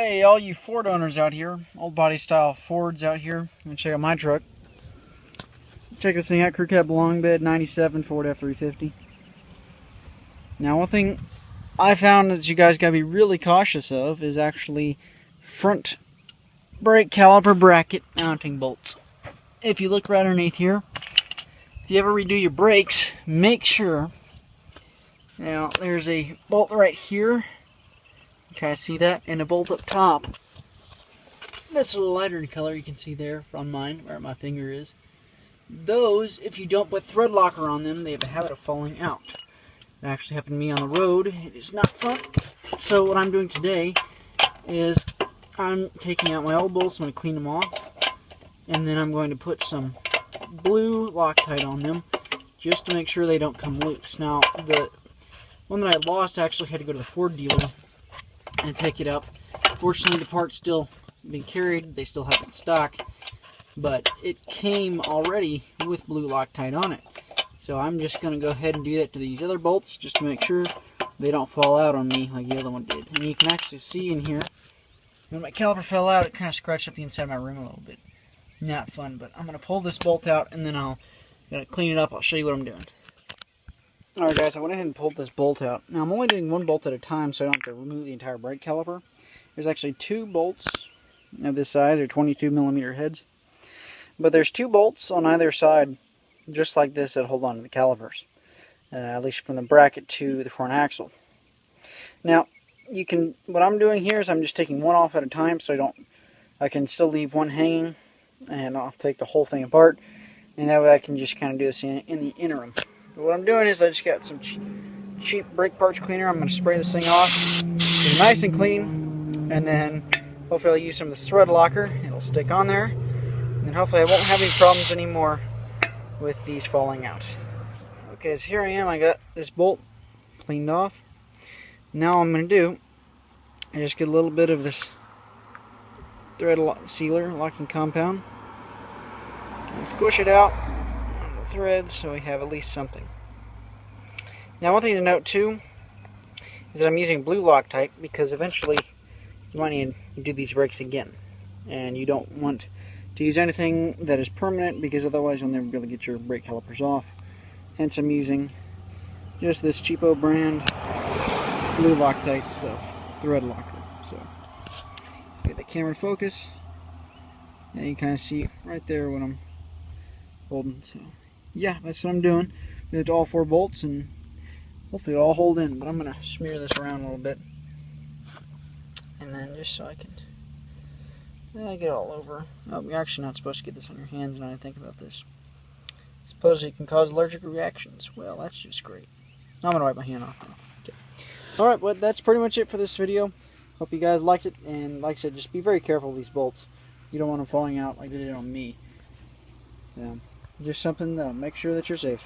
Hey, all you Ford owners out here, old body style Fords out here, and check out my truck. Check this thing out, crew cab long bed, 97 Ford F350. Now, one thing I found that you guys gotta be really cautious of is actually front brake caliper bracket mounting bolts. If you look right underneath here, if you ever redo your brakes, make sure. Now, there's a bolt right here. You kind of see that, and a bolt up top. That's a little lighter in color. You can see there on mine, where my finger is. Those, if you don't put thread locker on them, they have a habit of falling out. It actually happened to me on the road. It is not fun. So what I'm doing today is I'm taking out my old bolts. I'm going to clean them off, and then I'm going to put some blue Loctite on them just to make sure they don't come loose. Now, the one that I lost, I actually had to go to the Ford dealer and pick it up. Fortunately, the part's still being carried. They still have it in stock, but it came already with blue Loctite on it. So I'm just going to go ahead and do that to these other bolts just to make sure they don't fall out on me like the other one did. And you can actually see in here, when my caliper fell out, it kind of scratched up the inside of my rim a little bit. Not fun, but I'm going to pull this bolt out and then I'll clean it up. I'll show you what I'm doing. Alright guys, I went ahead and pulled this bolt out. Now I'm only doing one bolt at a time so I don't have to remove the entire brake caliper. There's actually two bolts of this size, they're 22mm heads. But there's two bolts on either side, just like this, that hold on to the calipers. At least from the bracket to the front axle. Now, what I'm doing here is I'm just taking one off at a time so I can still leave one hanging, and I'll take the whole thing apart, and that way I can just kind of do this in the interim. But what I'm doing is I just got some cheap brake parts cleaner. I'm going to spray this thing off, get it nice and clean, and then hopefully I'll use some of the thread locker. It'll stick on there, and then hopefully I won't have any problems anymore with these falling out. Okay, so here I am. I got this bolt cleaned off. Now all I'm going to do is just get a little bit of this thread sealer locking compound and squish it out on the threads so we have at least something. Now one thing to note too is that I'm using blue Loctite because eventually you might need to do these brakes again, and you don't want to use anything that is permanent because otherwise you'll never be able to get your brake calipers off. Hence I'm using just this cheapo brand blue Loctite stuff, thread locker. So get the camera focus, and you kind of see right there what I'm holding. So yeah, that's what I'm doing. It's all four bolts, and hopefully it'll all hold in. But I'm gonna smear this around a little bit, and then just so I can get it all over. Oh, you're actually not supposed to get this on your hands. Now I think about this, supposedly it can cause allergic reactions. Well, that's just great. I'm gonna wipe my hand off now. Okay. Alright, well, that's pretty much it for this video. Hope you guys liked it, and like I said, just be very careful with these bolts. You don't want them falling out like they did on me. Just something to make sure that you're safe.